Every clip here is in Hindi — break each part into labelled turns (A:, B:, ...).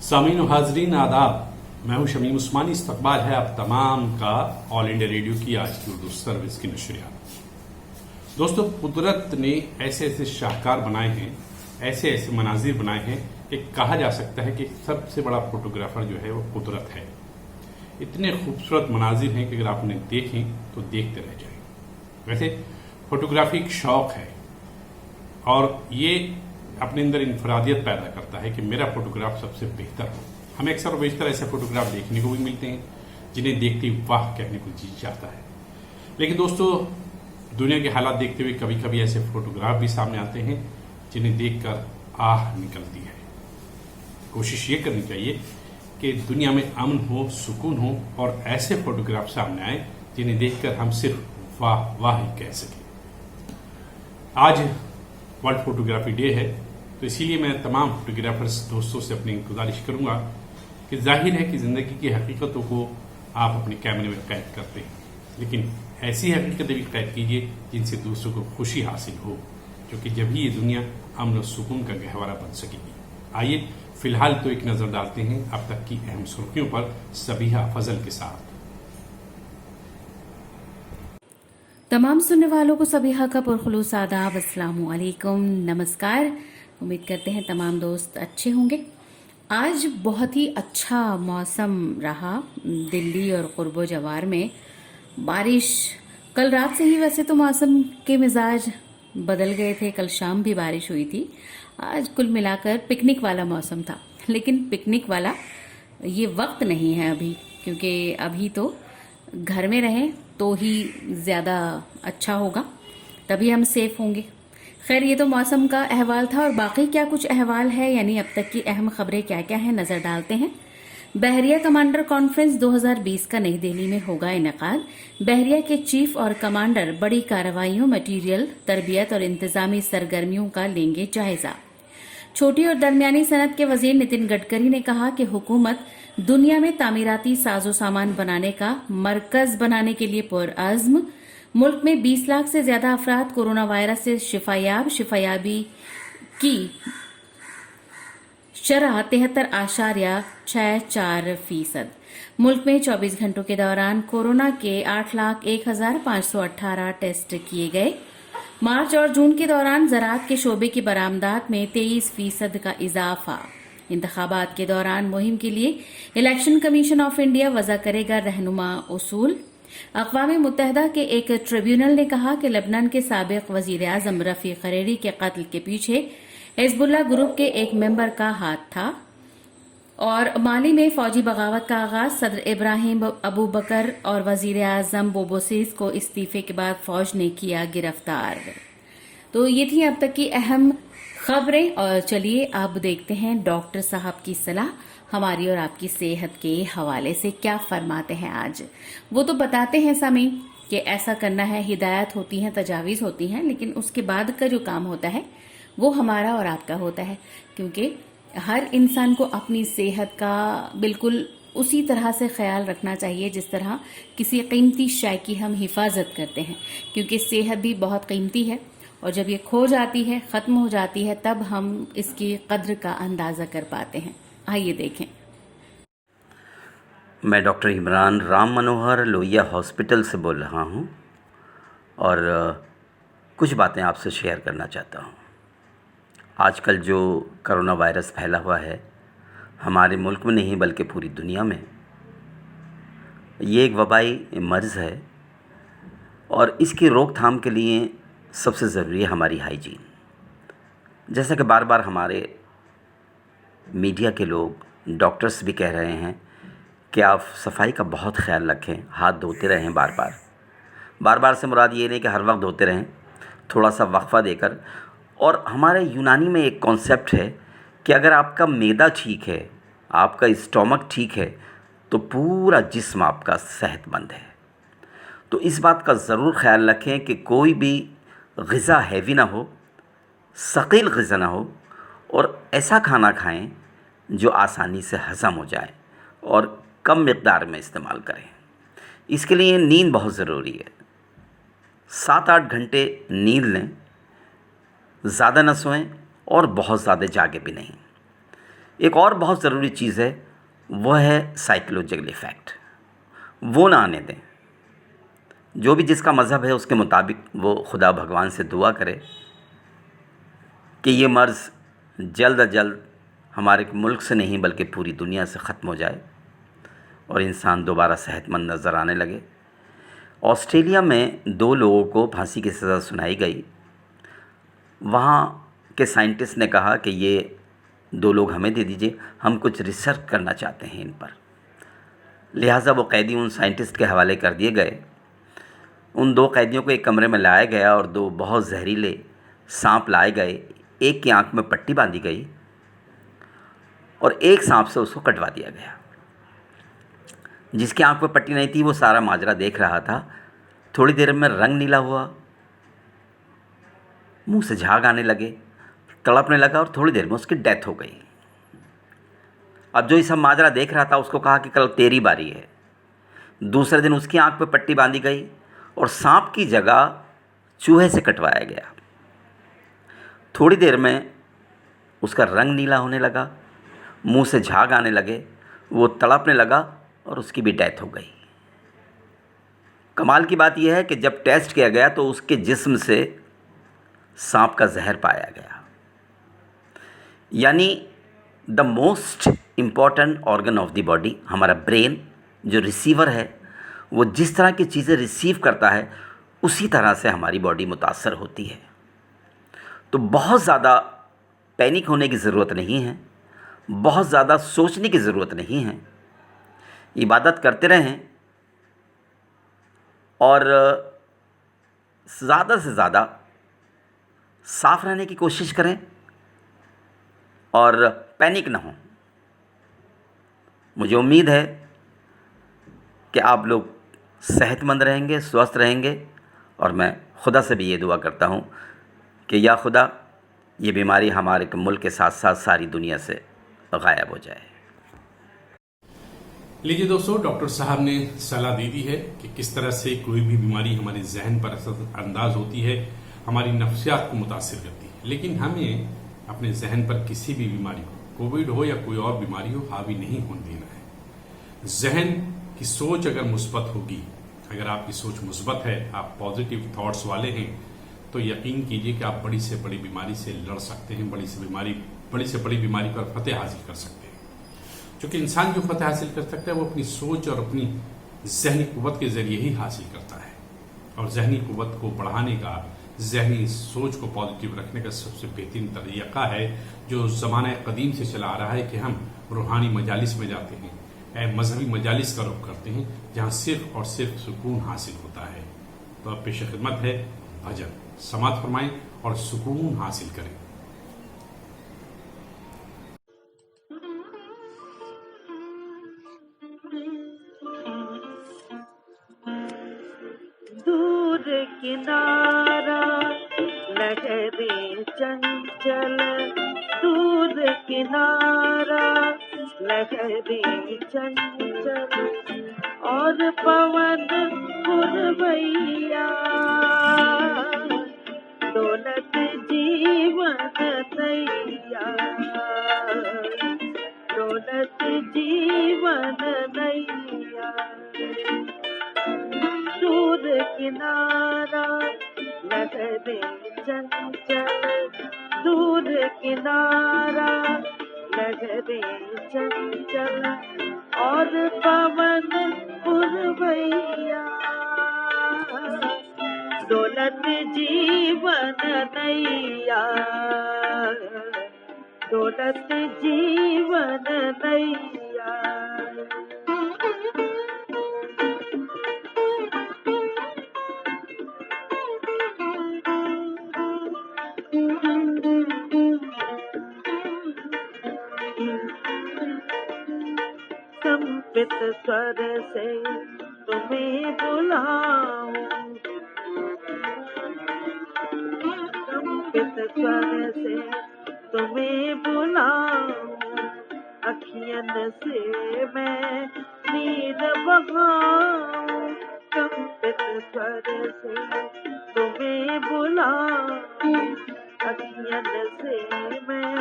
A: सामीन हाजरीन आदाब, मैं हूं शमीम उस्मानी। इस्तकबाल है आप तमाम का ऑल इंडिया रेडियो की आज की उर्दू सर्विस की नशरियात। दोस्तों, कुदरत ने ऐसे ऐसे शाहकार बनाए हैं, ऐसे ऐसे मनाजिर बनाए हैं कि कहा जा सकता है कि सबसे बड़ा फोटोग्राफर जो है वो कुदरत है। इतने खूबसूरत मनाजिर हैं कि अगर आप उन्हें देखें तो देखते रह जाएं। वैसे फोटोग्राफी एक शौक है और ये अपने अंदर इनफरादियत पैदा करता है कि मेरा फोटोग्राफ सबसे बेहतर हो। हमें अक्सर और बेशतर ऐसे फोटोग्राफ देखने को भी मिलते हैं जिन्हें देखते ही वाह कहने को जी चाहता है। लेकिन दोस्तों, दुनिया के हालात देखते हुए कभी कभी ऐसे फोटोग्राफ भी सामने आते हैं जिन्हें देखकर आह निकलती है। कोशिश ये करनी चाहिए कि दुनिया में अमन हो, सुकून हो और ऐसे फोटोग्राफ सामने आए जिन्हें देखकर हम सिर्फ वाह वाह ही कह सकें। आज वर्ल्ड फोटोग्राफी डे है, तो इसीलिए मैं तमाम फोटोग्राफर्स दोस्तों से अपनी गुजारिश करूंगा कि जाहिर है कि जिंदगी की हकीकतों को आप अपने कैमरे में कैद करते हैं, लेकिन ऐसी हकीकतें भी कैद कीजिए जिनसे दूसरों को खुशी हासिल हो, क्योंकि जब ही ये दुनिया अमन और सुकून का गहवारा बन सकेगी। आइए फिलहाल तो एक नजर डालते हैं अब तक की अहम सुर्खियों पर सबीहा फजल के साथ।
B: तमाम सुनने वालों को सबीहा का पुरखुलूस आदाब, अस्सलामु अलैकुम, नमस्कार। उम्मीद करते हैं तमाम दोस्त अच्छे होंगे। आज बहुत ही अच्छा मौसम रहा दिल्ली और कुर्बो जवार में। बारिश कल रात से ही वैसे तो मौसम के मिजाज बदल गए थे, कल शाम भी बारिश हुई थी। आज कुल मिलाकर पिकनिक वाला मौसम था, लेकिन पिकनिक वाला ये वक्त नहीं है अभी, क्योंकि अभी तो घर में रहें तो ही ज़्यादा अच्छा होगा, तभी हम सेफ होंगे। खैर, ये तो मौसम का अहवाल था और बाकी क्या कुछ अहवाल है, यानी अब तक की अहम खबरें क्या क्या हैं, नजर डालते हैं। बहरिया कमांडर कॉन्फ्रेंस 2020 का नई दिल्ली में होगा इनेकाद। बहरिया के चीफ और कमांडर बड़ी कार्रवाइयों, मटीरियल, तरबियत और इंतजामी सरगर्मियों का लेंगे जायजा। छोटी और दरमियानी सनत के वजीर नितिन गडकरी ने कहा कि हुकूमत दुनिया में तामीराती साजो सामान बनाने का मरकज बनाने के लिए पुरअज़्म। मुल्क में 20 लाख से ज्यादा अफराद कोरोना वायरस से शिफायाबी की शरह 73.64%। मुल्क में 24 घंटों के दौरान कोरोना के 8,01,518 टेस्ट किए गए। मार्च और जून के दौरान ज़राअत के शोबे की बरामदात में 23% का इजाफा। इंतखाबात के दौरान मुहिम के लिए इलेक्शन कमीशन ऑफ इंडिया वज़ा करेगा रहनुमा उसूल। अक़वाम मुत्तहदा के एक ट्रिब्यूनल ने कहा कि लेबनान के साबिक वजीर आज़म रफ़ीक हरीरी के कत्ल के पीछे हिज़्बुल्लाह ग्रुप के एक मेंबर का हाथ था। और माली में फौजी बगावत का आगाज, सदर इब्राहिम अबू बकर और वजीर आज़म बोबोसीस को इस्तीफे के बाद फौज ने किया गिरफ्तार। तो ये थी अब तक की अहम खबरें, और चलिए अब देखते हैं डॉक्टर साहब की सलाह हमारी और आपकी सेहत के हवाले से क्या फरमाते हैं। आज वो तो बताते हैं सामी कि ऐसा करना है, हिदायत होती हैं, तजावीज़ होती हैं, लेकिन उसके बाद का जो काम होता है वो हमारा और आपका होता है, क्योंकि हर इंसान को अपनी सेहत का बिल्कुल उसी तरह से ख्याल रखना चाहिए जिस तरह किसी कीमती शय की हम हिफाजत करते हैं, क्योंकि सेहत भी बहुत कीमती है और जब ये खो जाती है, ख़त्म हो जाती है, तब हम इसकी कद्र का अंदाज़ा कर पाते हैं। आइए देखें।
C: मैं डॉक्टर इमरान राम मनोहर लोहिया हॉस्पिटल से बोल रहा हूँ और कुछ बातें आपसे शेयर करना चाहता हूँ। आजकल जो कोरोना वायरस फैला हुआ है हमारे मुल्क में नहीं बल्कि पूरी दुनिया में, ये एक वबाई मर्ज़ है और इसकी रोकथाम के लिए सबसे ज़रूरी है हमारी हाइजीन। जैसा कि बार बार हमारे मीडिया के लोग, डॉक्टर्स भी कह रहे हैं कि आप सफाई का बहुत ख्याल रखें, हाथ धोते रहें बार बार से मुराद ये नहीं कि हर वक्त धोते रहें, थोड़ा सा वक्फ़ा देकर। और हमारे यूनानी में एक कॉन्सेप्ट है कि अगर आपका मैदा ठीक है, आपका स्टोमक ठीक है, तो पूरा जिस्म आपका सेहतमंद है। तो इस बात का ज़रूर ख्याल रखें कि कोई भी ग़िज़ा हैवी ना हो, सकील ग़िज़ा ना हो, और ऐसा खाना खाएं जो आसानी से हज़म हो जाए और कम मिक़दार में इस्तेमाल करें। इसके लिए नींद बहुत ज़रूरी है। 7-8 घंटे नींद लें, ज़्यादा न सोएं और बहुत ज़्यादा जागे भी नहीं। एक और बहुत ज़रूरी चीज़ है, वह है साइकोलॉजिकल इफ़ेक्ट। वो ना आने दें। जो भी जिसका मज़हब है उसके मुताबिक वो खुदा भगवान से दुआ करे कि ये मर्ज़ जल्द अज जल्द हमारे मुल्क से नहीं बल्कि पूरी दुनिया से ख़त्म हो जाए और इंसान दोबारा सेहतमंद नज़र आने लगे। ऑस्ट्रेलिया में 2 लोगों को फांसी की सज़ा सुनाई गई। वहाँ के साइंटिस्ट ने कहा कि ये 2 लोग हमें दे दीजिए, हम कुछ रिसर्च करना चाहते हैं इन पर। लिहाजा वो कैदी उन साइंटिस्ट के हवाले कर दिए गए। उन 2 कैदियों को एक कमरे में लाया गया और 2 बहुत जहरीले सांप लाए गए। एक की आंख में पट्टी बांधी गई और एक सांप से उसको कटवा दिया गया। जिसकी आंख में पट्टी नहीं थी वो सारा माजरा देख रहा था। थोड़ी देर में रंग नीला हुआ, मुंह से झाग आने लगे, तड़पने लगा और थोड़ी देर में उसकी डेथ हो गई। अब जो ये सब माजरा देख रहा था उसको कहा कि कल तेरी बारी है। दूसरे दिन उसकी आंख पे पट्टी बांधी गई और सांप की जगह चूहे से कटवाया गया। थोड़ी देर में उसका रंग नीला होने लगा, मुंह से झाग आने लगे, वो तड़पने लगा और उसकी भी डेथ हो गई। कमाल की बात यह है कि जब टेस्ट किया गया तो उसके जिस्म से सांप का जहर पाया गया। यानी the most important organ of the body, हमारा ब्रेन जो रिसीवर है, वो जिस तरह की चीज़ें रिसीव करता है उसी तरह से हमारी बॉडी मुतासर होती है। तो बहुत ज़्यादा पैनिक होने की ज़रूरत नहीं है, बहुत ज़्यादा सोचने की ज़रूरत नहीं है। इबादत करते रहें और ज़्यादा से ज़्यादा साफ़ रहने की कोशिश करें और पैनिक ना हो। मुझे उम्मीद है कि आप लोग सेहतमंद रहेंगे, स्वस्थ रहेंगे और मैं खुदा से भी ये दुआ करता हूँ कि या खुदा ये बीमारी हमारे मुल्क के साथ साथ सारी दुनिया से गायब हो जाए।
A: लीजिए दोस्तों, डॉक्टर साहब ने सलाह दे दी है कि किस तरह से कोई भी बीमारी हमारे जहन पर असर अंदाज होती है, हमारी नफ्सियात को मुतासिर करती है। लेकिन हमें अपने जहन पर किसी भी बीमारी को, कोविड हो या कोई और बीमारी हो, हावी नहीं होने देना है। जहन की सोच अगर मुस्बत होगी, अगर आपकी सोच मुस्बत है, आप पॉजिटिव थॉट्स वाले हैं, तो यकीन कीजिए कि आप बड़ी से बड़ी बीमारी से लड़ सकते हैं, बड़ी से बड़ी बीमारी पर फतेह हासिल कर सकते हैं। क्योंकि इंसान जो फतेह हासिल कर सकता है वो अपनी सोच और अपनी जहनी कुव्वत के जरिए ही हासिल करता है। और जहनी कुव्वत को बढ़ाने का, जहनी सोच को पॉजिटिव रखने का सबसे बेहतरीन तरीका है जो ज़माना कदीम से चला आ रहा है कि हम रूहानी मजालिस में जाते हैं, मजहबी मजालिस का रुख करते हैं, जहाँ सिर्फ और सिर्फ सुकून हासिल होता है। तो अब पेश खिदमत है भजन, समात फरमाएं और सुकून हासिल करें।
D: दूर किनारा लहरें चंचल, दूर किनारा लहरें चंचल और पवन पुरवैया, दौलत जीवन नैया, दौलत जीवन नैया। दूर किनारा लहरें चंचल, दूर किनारा लहरें चंचल और पवन पुरवैया, दौलत जीवन नैया, दौलत जीवन नैया। कंपित स्वर से तुम्हें बुलाऊं, कंपित स्वर से तुम्हें बुलाऊं, अखियन से मैं नीर बहाऊं, कंपित स्वर से तुम्हें बुलाऊं, अखियन से मैं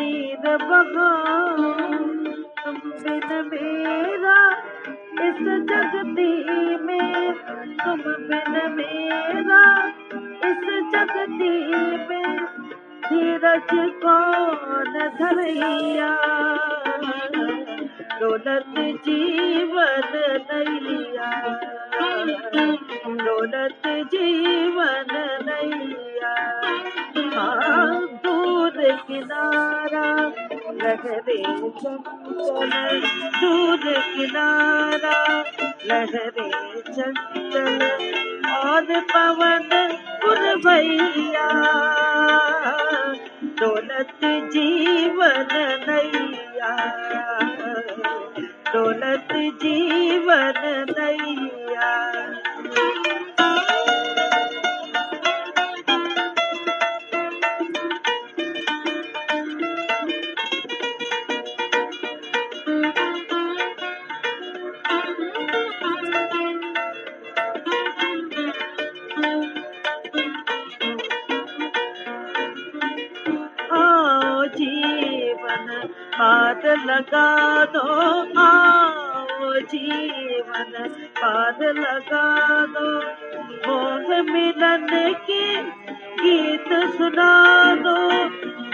D: नीर बहाऊं तुम बिन मेरा इस जगती में, तुम बिन मेरा इस जगती में धीरज कौन धरैया, दौलत जीवन नैया, दौलत जीवन नैया। हाँ दूर किनारा लहरे चंचल, दूर किनारा लहरे चंचल और पवन पुरवैया, दौलत जीवन नैया, दौलत जीवन नैया। आओ जीवन पार लगा दो, आओ जीवन पार लगा दो, मोह मिलन के गीत सुना दो,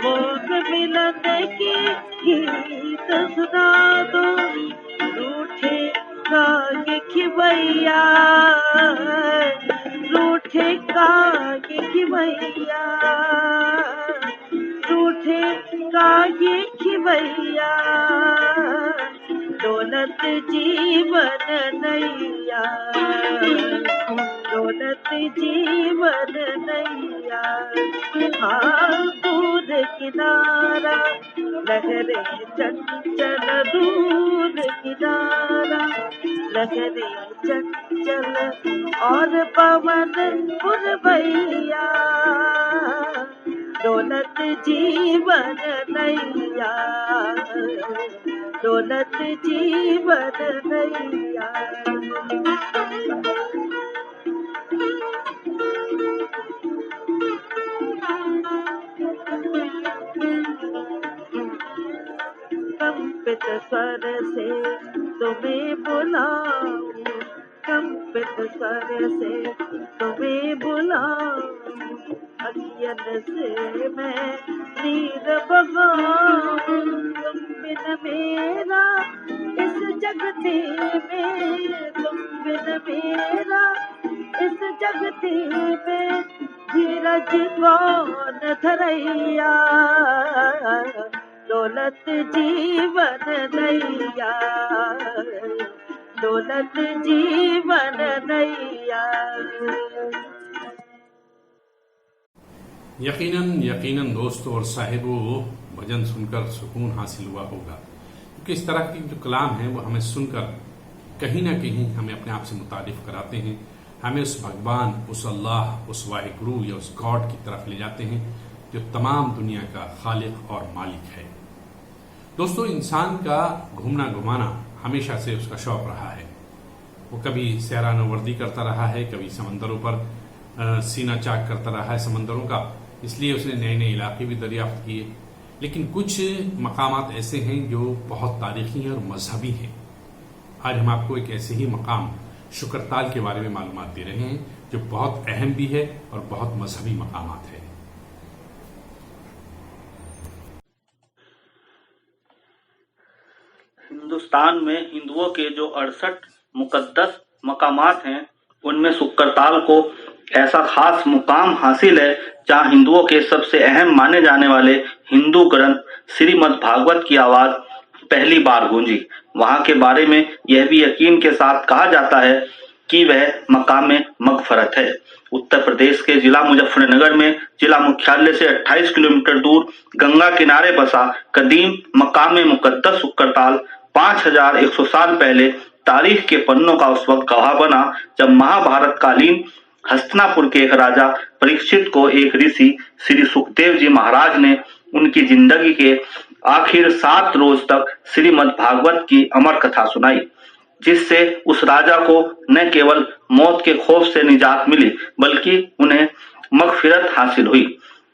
D: मोह मिलन के गीत सुना दो, रूठे कागे खिवैया, रूठे कागे खिवैया, रूठे कागे खिवैया, दौलत जीवन नैया, दौलत जीवन नैया। हाँ दूर किनारा लहरे चंचल, दूर किनारा लहरे चंचल और पवन पुरवैया, दौलत जीवन नैया, दौलत जीवन नैया। कंपित स्वर से तुम्हें बुलाऊं, कंपित स्वर से तुम्हें बुलाऊं, अखियन से मैं नीर बहाऊं तुम बिन मेरा इस जगती में, तुम बिन मेरा इस जगती में धीरज कौन धरैया, दौलत जीवन नैया, दौलत जीवन नैया।
A: यकीनन यकीनन दोस्तों और साहिबों, भजन सुनकर सुकून हासिल हुआ होगा, क्योंकि इस तरह की जो कलाम है वो हमें सुनकर कहीं ना कहीं हमें अपने आप से मुतारिफ कराते हैं, हमें उस भगवान, उस अल्लाह, उस वाहिगुरु या उस गॉड की तरफ ले जाते हैं जो तमाम दुनिया का खालिक और मालिक है। दोस्तों, इंसान का घूमना घुमाना हमेशा से उसका शौक रहा है। वो कभी सैरानवर्दी करता रहा है, कभी समंदरों पर सीना चाक करता रहा है समंदरों का, इसलिए उसने नए नए इलाके भी दरियाफ्त किए। लेकिन कुछ मकामात ऐसे हैं जो बहुत तारीखी हैं और मजहबी हैं। आज हम आपको एक ऐसे ही मकाम शुक्रताल के बारे में मालूमात दे रहे हैं जो बहुत अहम भी है और बहुत मजहबी मकामात है।
E: हिंदुस्तान में हिंदुओं के जो 68 मुकद्दस मकामात हैं, उनमें शुक्रताल को ऐसा खास मुकाम हासिल है जहां हिंदुओं के सबसे अहम माने जाने वाले हिंदू ग्रंथ श्रीमद् भागवत की आवाज पहली बार गूंजी। वहां के बारे में यह भी यकीन के साथ कहा जाता है कि वह मकाम मगफरत है। उत्तर प्रदेश के जिला मुजफ्फरनगर में जिला मुख्यालय से 28 किलोमीटर दूर गंगा किनारे बसा कदीम मकाम मुकद्दस शुक्रताल 5100 साल पहले तारीख के पन्नों का उस वक्त गवाह बना जब महाभारत कालीन हस्तिनापुर के एक राजा परीक्षित को एक ऋषि श्री सुखदेव जी महाराज ने उनकी जिंदगी के आखिर 7 रोज तक श्रीमद् भागवत की अमर कथा सुनाई, जिससे उस राजा को न केवल मौत के खौफ से निजात मिली बल्कि उन्हें मगफिरत हासिल हुई।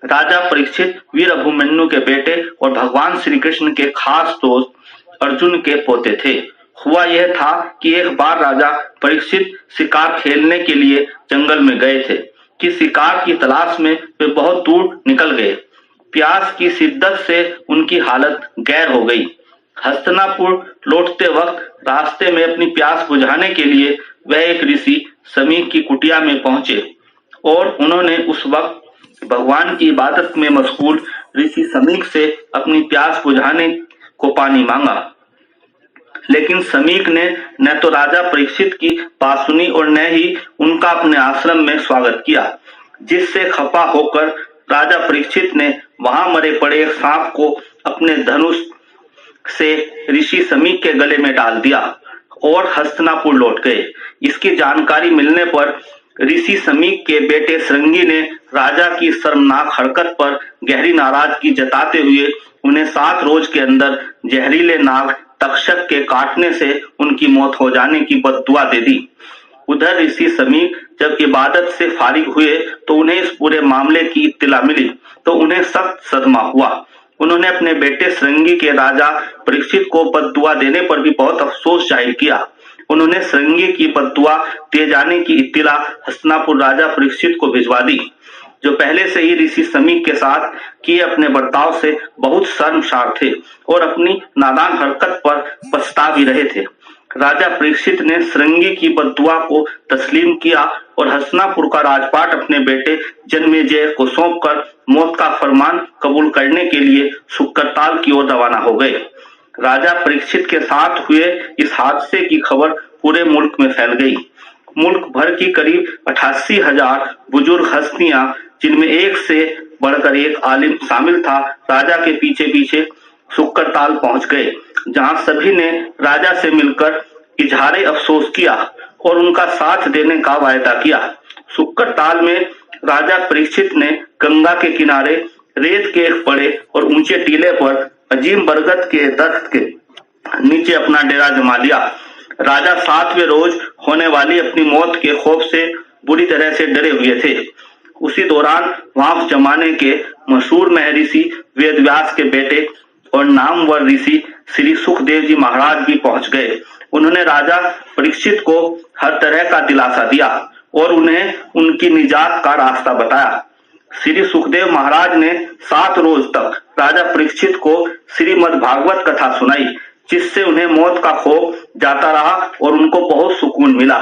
E: राजा परीक्षित वीर अभिमन्यु के बेटे और भगवान श्री कृष्ण के खास दोस्त अर्जुन के पोते थे। हुआ यह था कि एक बार राजा परीक्षित शिकार खेलने के लिए जंगल में गए थे कि शिकार की तलाश में वे बहुत दूर निकल गए। प्यास की शिद्दत से उनकी हालत गैर हो गई। हस्तिनापुर लौटते वक्त रास्ते में अपनी प्यास बुझाने के लिए वह एक ऋषि समीक की कुटिया में पहुंचे और उन्होंने उस वक्त भगवान की इबादत में मशगूल ऋषि समीक से अपनी प्यास बुझाने को पानी मांगा। लेकिन समीक ने न तो राजा परीक्षित की बात सुनी और न ही उनका अपने आश्रम में स्वागत किया, जिससे खफा होकर राजा परीक्षित ने वहां मरे पड़े एक सांप को अपने धनुष से ऋषि समीक के गले में डाल दिया और हस्तिनापुर लौट गए। इसकी जानकारी मिलने पर ऋषि समीक के बेटे श्रृंगी ने राजा की शर्मनाक हरकत पर गहरी नाराजगी जताते हुए उन्हें 7 रोज के अंदर जहरीले नाग तक्षक के काटने से उनकी मौत हो जाने की बद्दुआ दे दी। उधर ऋषि समीक जब इबादत से फारिग हुए तो उन्हें इस पूरे मामले की इत्तला मिली तो उन्हें सख्त सदमा हुआ। उन्होंने अपने बेटे श्रृंगी के राजा परीक्षित को बद्दुआ देने पर भी बहुत अफसोस जाहिर किया। उन्होंने श्रृंगी की बद्दुआ दिए जाने की इत्तला हस्तिनापुर राजा परीक्षित को भिजवा दी, जो पहले से ही ऋषि समीक के साथ किए अपने बर्ताव से बहुत शर्मसार थे और अपनी नादान हरकत पर पछता भी रहे थे। राजा परीक्षित ने श्रृंगी की बद्दुआ को तस्लीम किया और हस्तिनापुर का राजपाट अपने बेटे जन्मेजय को सौंपकर मौत का फरमान कबूल करने के लिए सुक्करताल की ओर रवाना हो गए। राजा परीक्षित के साथ हुए इस हादसे की खबर पूरे मुल्क में फैल गई। मुल्क भर की करीब 88,000 बुजुर्ग हस्तियां, जिनमें एक से बढ़कर एक आलिम शामिल था, राजा के पीछे पीछे सुक्करताल पहुंच गए, जहां सभी ने राजा से मिलकर इजहारे अफसोस किया और उनका साथ देने का वायदा किया। सुक्करताल में राजा परीक्षित ने गंगा के किनारे रेत के एक बड़े और ऊंचे टीले पर अजीम बरगद के दरख्त के नीचे अपना डेरा जमा लिया। राजा 7वें रोज होने वाली अपनी मौत के खौफ से बुरी तरह से डरे हुए थे। उसी दौरान वहां जमाने के मशहूर महर्षि वेदव्यास के बेटे और नामवर ऋषि श्री सुखदेव जी महाराज भी पहुंच गए। उन्होंने राजा परीक्षित को हर तरह का दिलासा दिया और उन्हें उनकी निजात का रास्ता बताया। श्री सुखदेव महाराज ने 7 रोज तक राजा परीक्षित को श्रीमद् भागवत कथा सुनाई, जिससे उन्हें मौत का खौफ जाता रहा और उनको बहुत सुकून मिला।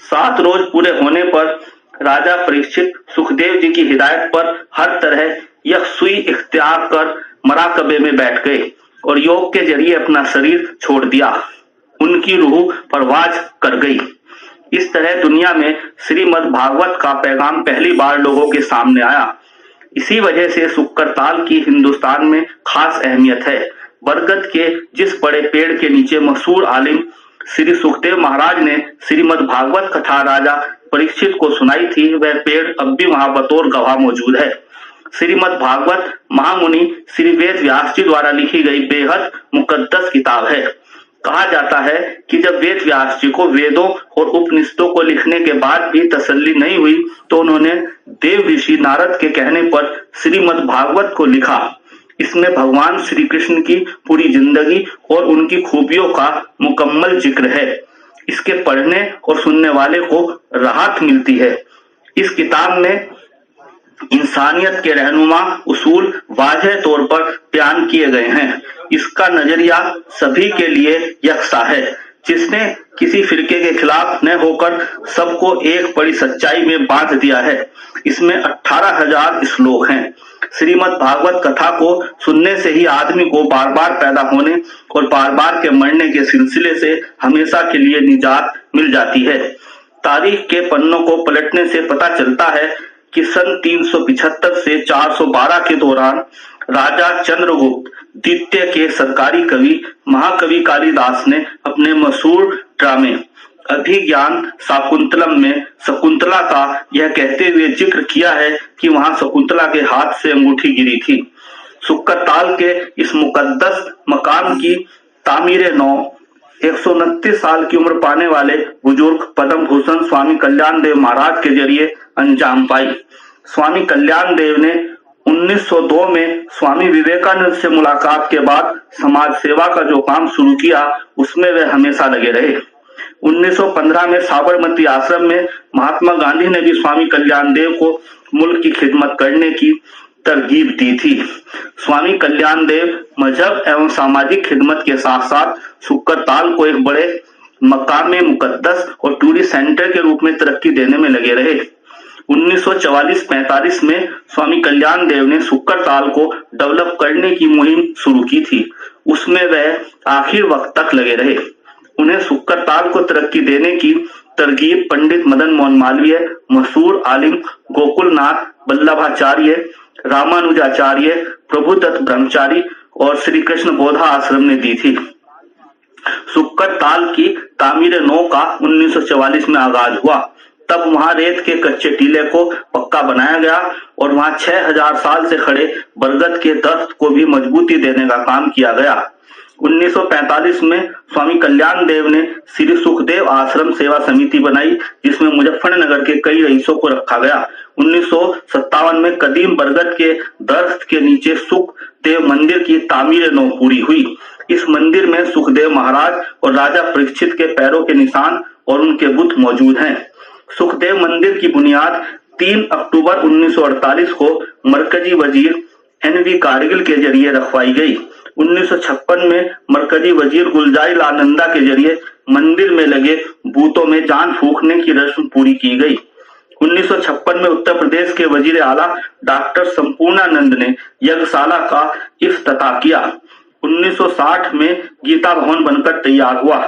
E: 7 रोज पूरे होने पर राजा परीक्षित सुखदेव जी की हिदायत पर हर तरह यकसुई इख्तियार कर मराकबे में बैठ गए और योग के जरिए अपना शरीर छोड़ दिया। उनकी रूह परवाज कर गई। इस तरह दुनिया में श्रीमद् भागवत का पैगाम पहली बार लोगों के सामने आया। इसी वजह से सुक्करताल की हिंदुस्तान में खास अहमियत है। बरगद के जिस बड़े पेड़ के नीचे मशहूर आलिम श्री सुखदेव महाराज ने श्रीमद् भागवत कथा राजा परीक्षित को सुनाई थी, वह पेड़ अब भी वहां बतौर गवाह मौजूद है। श्रीमद् भागवत महामुनि श्री वेद व्यास जी द्वारा लिखी गई बेहद मुकद्दस किताब है। कहा जाता है कि जब वेद व्यास जी को वेदों और उपनिषदों को लिखने के बाद भी तसल्ली नहीं हुई तो उन्होंने देव ऋषि नारद के कहने पर श्रीमद् भागवत को लिखा। इसमें भगवान श्री कृष्ण की पूरी जिंदगी और उनकी खूबियों का मुकम्मल जिक्र है। इसके पढ़ने और सुनने वाले को राहत मिलती है। इस किताब में इंसानियत के रहनुमा उसूल वाज़ेह तौर पर बयान किए गए हैं। इसका नजरिया सभी के लिए यकसा है, जिसने किसी फिरके के खिलाफ न होकर सबको एक बड़ी सच्चाई में बांध दिया है। इसमें 18,000 श्लोक हैं। श्रीमद् भागवत कथा को सुनने से ही आदमी को बार बार पैदा होने और बार बार के मरने के सिलसिले से हमेशा के लिए निजात मिल जाती है। तारीख के पन्नों को पलटने से पता चलता है कि सन 375 से 412 के दौरान राजा चंद्रगुप्त द्वितीय के सरकारी कवि महाकवि कालिदास ने अपने मशहूर ड्रामे अभिज्ञान शाकुंतलम में शकुंतला का यह कहते हुए जिक्र किया है कि वहां शकुंतला के हाथ से अंगूठी गिरी थी। सुक्करताल के इस मुकद्दस मकाम की तामीर नौ 129 साल की उम्र पाने वाले बुजुर्ग पद्म भूषण स्वामी कल्याण देव महाराज के जरिए अंजाम पाई। स्वामी कल्याण देव ने 1902 में स्वामी विवेकानंद से मुलाकात के बाद समाज सेवा का जो काम शुरू किया उसमें वे हमेशा लगे रहे। 1915 में साबरमती आश्रम में महात्मा गांधी ने भी स्वामी कल्याण देव को मुल्क की खिदमत करने की तरगीब दी थी। स्वामी कल्याण देव मजहब एवं सामाजिक खिदमत के साथ साथ सुक्करताल को एक बड़े मकाम मुकद्दस और टूरिस्ट सेंटर के रूप में तरक्की देने में लगे रहे। 1944-45 में स्वामी कल्याण देव ने सुक्करताल को डेवलप करने की मुहिम शुरू की थी। उसमें वह आखिर वक्त तक लगे रहे। उन्हें सुक्करताल को तरक्की देने की तरगीब पंडित मदन मोहन मालवीय, मशहूर आलिम गोकुलनाथ बल्लभाचार्य, रामानुजाचार्य, प्रभुदत्त ब्रह्मचारी और श्री कृष्ण बोधा आश्रम ने दी थी। सुक्करताल की तामीर नौ का 1944 में आगाज हुआ। तब वहां रेत के कच्चे टीले को पक्का बनाया गया और वहां 6000 साल से खड़े बरगद के दरख्त को भी मजबूती देने का काम किया गया। 1945 में स्वामी कल्याण देव ने श्री सुखदेव आश्रम सेवा समिति बनाई, जिसमें मुजफ्फरनगर के कई रईसों को रखा गया। 1957 में कदीम बरगद के दरख्त के नीचे सुखदेव मंदिर की तामीर नौ पूरी हुई। इस मंदिर में सुखदेव महाराज और राजा परीक्षित के पैरों के निशान और उनके बुत मौजूद हैं। सुखदेव मंदिर की बुनियाद 3 अक्टूबर 1948 को मरकजी वजीर NV कारगिल के जरिए रखवाई गई। 1956 में मरकजी वजीर गुलजारी लाल नंदा के जरिए मंदिर में लगे बूतों में जान फूंकने की रस्म पूरी की गई। 1956 में उत्तर प्रदेश के वजीर आला डॉक्टर संपूर्णानंद ने यज्ञशाला का इफ्तिताह किया। 1960 में गीता भवन बनकर तैयार हुआ।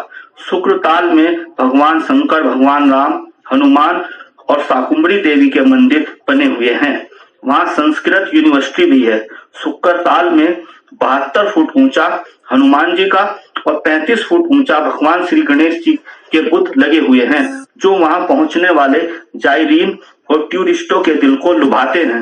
E: शुक्रताल में भगवान शंकर, भगवान राम, हनुमान और शाकुंभरी देवी के मंदिर बने हुए हैं। वहां संस्कृत यूनिवर्सिटी भी है। शुक्रताल में 72 फुट ऊंचा हनुमान जी का और 35 फुट ऊंचा भगवान श्री गणेश जी के बुत लगे हुए हैं, जो वहां पहुंचने वाले जायरीन और टूरिस्टों के दिल को लुभाते हैं।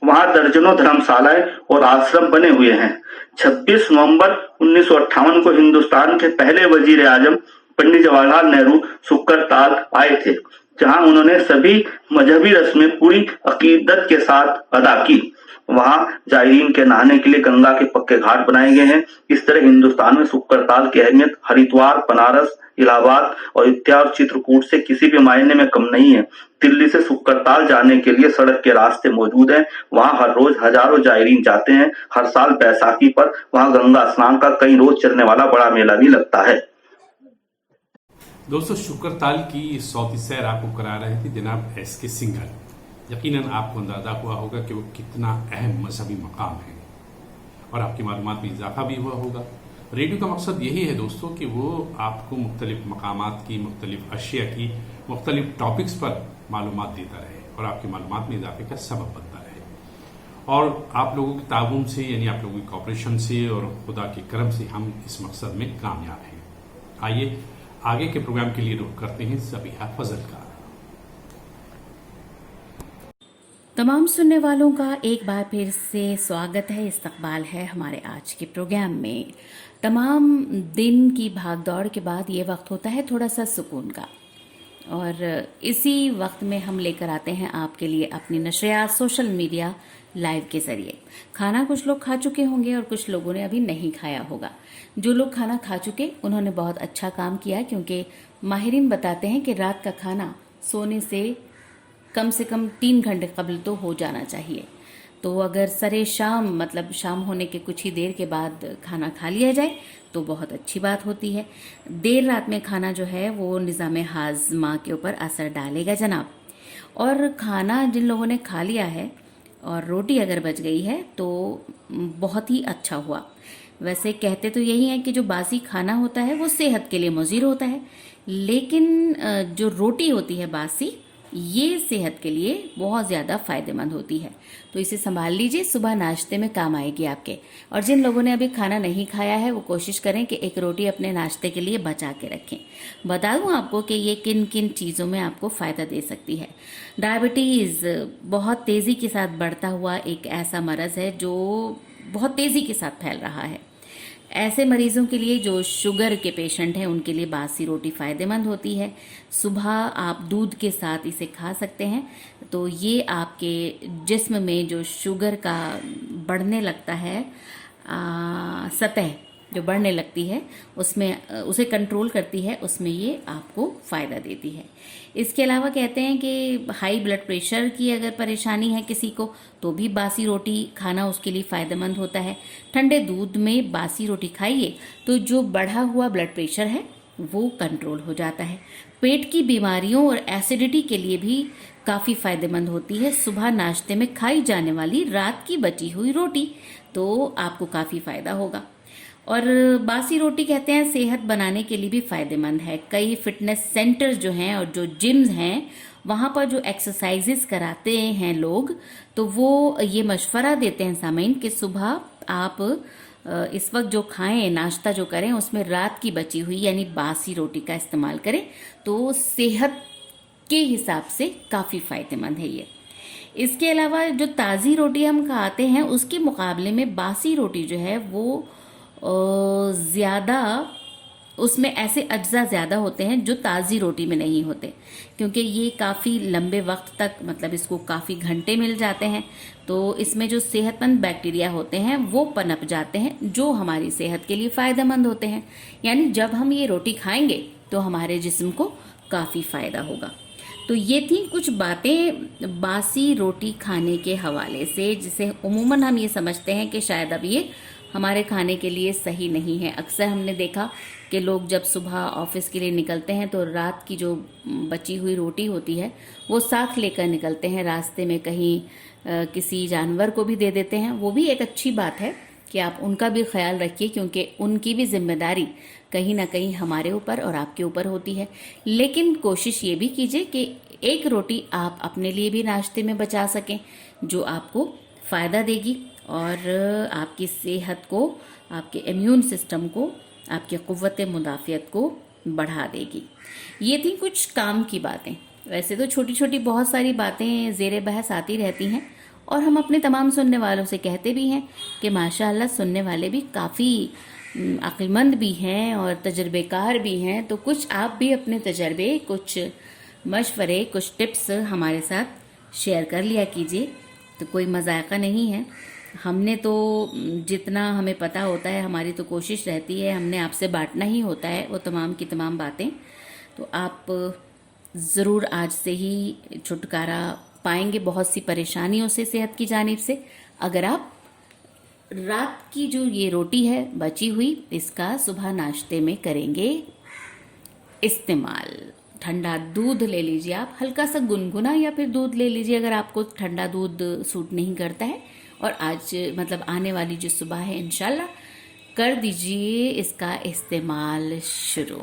E: वहां दर्जनों धर्मशालाएं और आश्रम बने हुए हैं। 26 नवंबर 1958 को हिंदुस्तान के पहले वजीर आजम पंडित जवाहरलाल नेहरू शुक्रताल आए थे, जहां उन्होंने सभी मजहबी रस्में पूरी अकीदत के साथ अदा की। वहां जायरीन के नहाने के लिए गंगा के पक्के घाट बनाए गए हैं। इस तरह हिंदुस्तान में शुक्रताल की अहमियत हरिद्वार, बनारस, इलाहाबाद, अयोध्या और चित्रकूट से किसी भी मायने में कम नहीं है। दिल्ली से शुक्रताल जाने के लिए सड़क के रास्ते मौजूद हैं। वहां हर रोज हजारों जायरीन जाते हैं। हर साल बैसाखी पर वहां गंगा स्नान का कई रोज चलने वाला बड़ा मेला भी लगता है।
A: दोस्तों, शुक्रताल की सौती सैर आपको करा रहे थे जनाब SK सिंघल। यकीनन आपको अंदाजा हुआ होगा कि वो कितना अहम मजहबी मकाम है और आपकी मालूमात में इजाफा भी हुआ होगा। रेडियो का मकसद यही है दोस्तों कि वो आपको मुख्तलिफ मकामात की, मुख्तलिफ अशिया की, मुख्तलिफ टॉपिक्स पर मालूमात देता रहे और आपकी मालूमात में इजाफे का सबब बनता रहे। और आप लोगों के ताउन से, यानी आप लोगों की कॉपरेशन से और खुदा के करम से हम इस मकसद में कामयाब हैं। आइए आगे के प्रोग्राम के लिए रुख करते हैं ज़बीहा फजल का।
B: तमाम सुनने वालों का एक बार फिर से स्वागत है, इस्तकबाल है हमारे आज के प्रोग्राम में। तमाम दिन की भागदौड़ के बाद ये वक्त होता है थोड़ा सा सुकून का, और इसी वक्त में हम लेकर आते हैं आपके लिए अपनी नशरियात सोशल मीडिया लाइव के जरिए। खाना कुछ लोग खा चुके होंगे और कुछ लोगों ने अभी नहीं खाया होगा। जो लोग खाना खा चुके उन्होंने बहुत अच्छा काम किया, क्योंकि माहिरीन बताते हैं कि रात का खाना सोने से कम 3 घंटे कबल तो हो जाना चाहिए। तो अगर सरे शाम, मतलब शाम होने के कुछ ही देर के बाद खाना खा लिया जाए तो बहुत अच्छी बात होती है। देर रात में खाना जो है वो निज़ाम हाजमा के ऊपर असर डालेगा जनाब। और खाना जिन लोगों ने खा लिया है और रोटी अगर बच गई है तो बहुत ही अच्छा हुआ। वैसे कहते तो यही है कि जो बासी खाना होता है वो सेहत के लिए मुज़ीर होता है, लेकिन जो रोटी होती है बासी, ये सेहत के लिए बहुत ज़्यादा फ़ायदेमंद होती है। तो इसे संभाल लीजिए, सुबह नाश्ते में काम आएगी आपके। और जिन लोगों ने अभी खाना नहीं खाया है वो कोशिश करें कि एक रोटी अपने नाश्ते के लिए बचा के रखें। बता दूं आपको कि ये किन किन चीज़ों में आपको फ़ायदा दे सकती है। डायबिटीज़ बहुत तेज़ी के साथ बढ़ता हुआ एक ऐसा मरज़ है जो बहुत तेज़ी के साथ फैल रहा है। ऐसे मरीजों के लिए जो शुगर के पेशेंट हैं उनके लिए बासी रोटी फ़ायदेमंद होती है। सुबह आप दूध के साथ इसे खा सकते हैं, तो ये आपके जिस्म में जो शुगर का बढ़ने लगता है सतह जो बढ़ने लगती है उसमें उसे कंट्रोल करती है, उसमें ये आपको फ़ायदा देती है। इसके अलावा कहते हैं कि हाई ब्लड प्रेशर की अगर परेशानी है किसी को तो भी बासी रोटी खाना उसके लिए फ़ायदेमंद होता है। ठंडे दूध में बासी रोटी खाइए तो जो बढ़ा हुआ ब्लड प्रेशर है वो कंट्रोल हो जाता है। पेट की बीमारियों और एसिडिटी के लिए भी काफ़ी फ़ायदेमंद होती है सुबह नाश्ते में खाई जाने वाली रात की बची हुई रोटी, तो आपको काफ़ी फ़ायदा होगा। और बासी रोटी कहते हैं सेहत बनाने के लिए भी फ़ायदेमंद है। कई फिटनेस सेंटर्स जो हैं और जो जिम्स हैं वहाँ पर जो एक्सरसाइजेस कराते हैं लोग, तो वो ये मशवरा देते हैं सामीन कि सुबह आप इस वक्त जो खाएं नाश्ता जो करें उसमें रात की बची हुई यानी बासी रोटी का इस्तेमाल करें, तो सेहत के हिसाब से काफ़ी फ़ायदेमंद है ये। इसके अलावा जो ताज़ी रोटी हम खाते हैं उसके मुकाबले में बासी रोटी जो है वो ज़्यादा उसमें ऐसे अज्जा ज़्यादा होते हैं जो ताज़ी रोटी में नहीं होते, क्योंकि ये काफ़ी लंबे वक्त तक मतलब इसको काफ़ी घंटे मिल जाते हैं, तो इसमें जो सेहतमंद बैक्टीरिया होते हैं वो पनप जाते हैं जो हमारी सेहत के लिए फ़ायदेमंद होते हैं। यानी जब हम ये रोटी खाएंगे तो हमारे जिस्म को काफ़ी फ़ायदा होगा। तो ये थी कुछ बातें बासी रोटी खाने के हवाले से, जिसे उमूमन हम ये समझते हैं कि शायद अब ये हमारे खाने के लिए सही नहीं है। अक्सर हमने देखा कि लोग जब सुबह ऑफिस के लिए निकलते हैं तो रात की जो बची हुई रोटी होती है वो साथ लेकर निकलते हैं, रास्ते में कहीं किसी जानवर को भी दे देते हैं। वो भी एक अच्छी बात है कि आप उनका भी ख्याल रखिए, क्योंकि उनकी भी जिम्मेदारी कहीं ना कहीं हमारे ऊपर और आपके ऊपर होती है। लेकिन कोशिश ये भी कीजिए कि एक रोटी आप अपने लिए भी नाश्ते में बचा सकें जो आपको फ़ायदा देगी और आपकी सेहत को, आपके इम्यून सिस्टम को, आपकी क़ुव्वत मुदाफ़ियत को बढ़ा देगी। ये थी कुछ काम की बातें। वैसे तो छोटी छोटी बहुत सारी बातें ज़ेरे बहस आती रहती हैं और हम अपने तमाम सुनने वालों से कहते भी हैं कि माशाअल्लाह सुनने वाले भी काफ़ी अक्लमंद भी हैं और तजर्बेकार भी हैं। तो कुछ आप भी अपने तजर्बे, कुछ मशवरे, कुछ टिप्स हमारे साथ शेयर कर लिया कीजिए। तो कोई मजाका नहीं है, हमने तो जितना हमें पता होता है हमारी तो कोशिश रहती है, हमने आपसे बांटना ही होता है वो तमाम की तमाम बातें। तो आप ज़रूर आज से ही छुटकारा पाएंगे बहुत सी परेशानियों से सेहत की जानिब से, अगर आप रात की जो ये रोटी है बची हुई इसका सुबह नाश्ते में करेंगे इस्तेमाल। ठंडा दूध ले लीजिए आप, हल्का सा गुनगुना, या फिर दूध ले लीजिए अगर आपको ठंडा दूध सूट नहीं करता है। और आज मतलब आने वाली जो सुबह है इंशाल्लाह कर दीजिए इसका इस्तेमाल शुरू।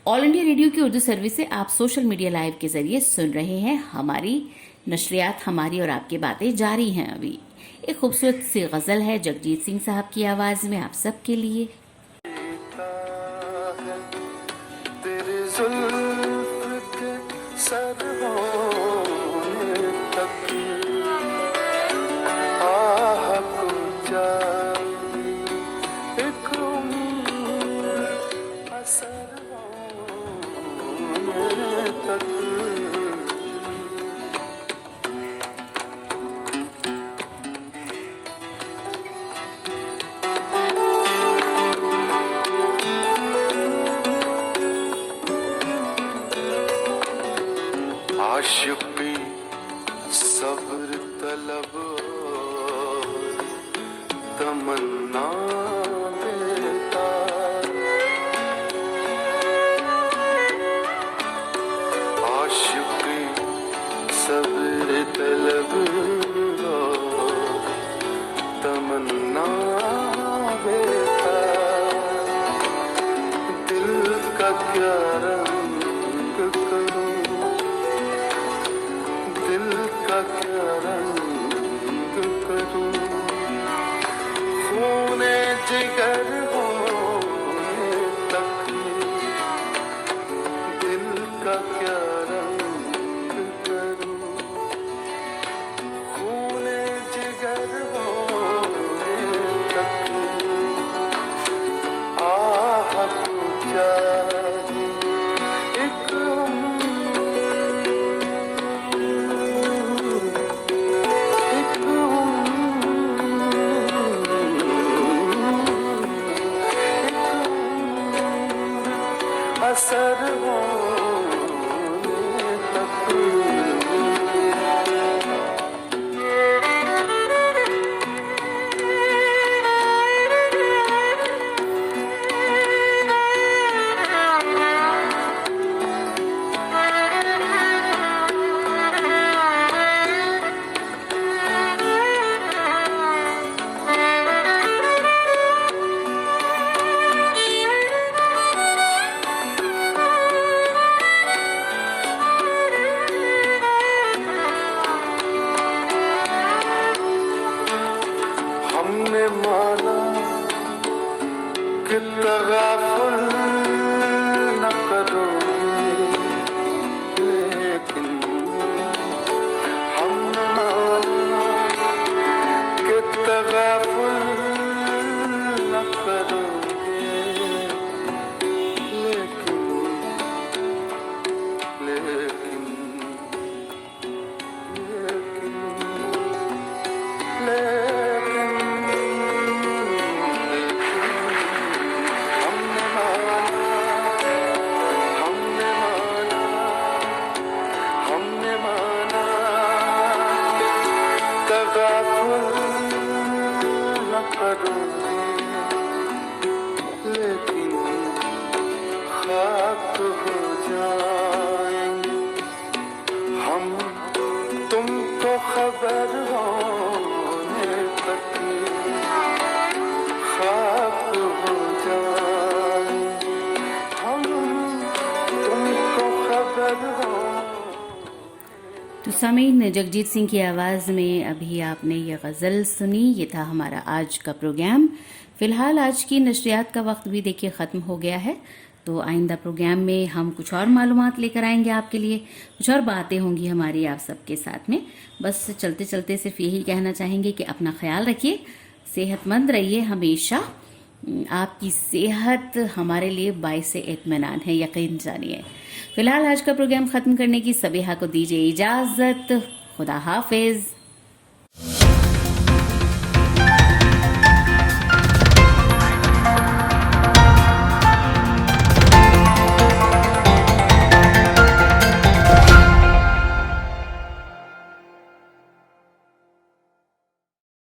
B: ऑल इंडिया रेडियो की उर्दू सर्विस से आप सोशल मीडिया लाइव के जरिए सुन रहे हैं हमारी नशरियात, हमारी और आपकी बातें जारी हैं। अभी एक खूबसूरत सी गज़ल है जगजीत सिंह साहब की आवाज़ में आप सबके लिए।
F: आशिक़ी सब्र तलब तमन्ना देता, आशिक़ी सब्र तलब तमन्ना देता, दिल का क्या रंग करूं, दिल का क्या रंग करूं, खूने जिगर होने तक दिल का क्या रंग करूं, खूने जिगर होने तक असर होने तक हमने माना कि तगाफुल न करोगे, लेकिन हमने माना कि तगाफुल न करोगे, लेकिन लेकिन हमने माना तगाफुल न करोगे, लेकिन खाक हो जाएंगे हम तुमको खबर होने तक, खाक हो जाएंगे हम तुमको खबर हो।
B: तो सामीन, जगजीत सिंह की आवाज़ में अभी आपने ये गज़ल सुनी। ये था हमारा आज का प्रोग्राम। फ़िलहाल आज की नशरियात का वक्त भी देखिए ख़त्म हो गया है, तो आइंदा प्रोग्राम में हम कुछ और मालूमात लेकर आएंगे आपके लिए, कुछ और बातें होंगी हमारी आप सबके साथ में। बस चलते चलते सिर्फ यही कहना चाहेंगे कि अपना ख्याल रखिए, सेहतमंद रहिए हमेशा। आपकी सेहत हमारे लिए बाइस इत्मीनान है, यकीन जानिए। फिलहाल आज का प्रोग्राम ख़त्म करने की सबीहा को दीजिए इजाज़त। खुदा हाफिज़।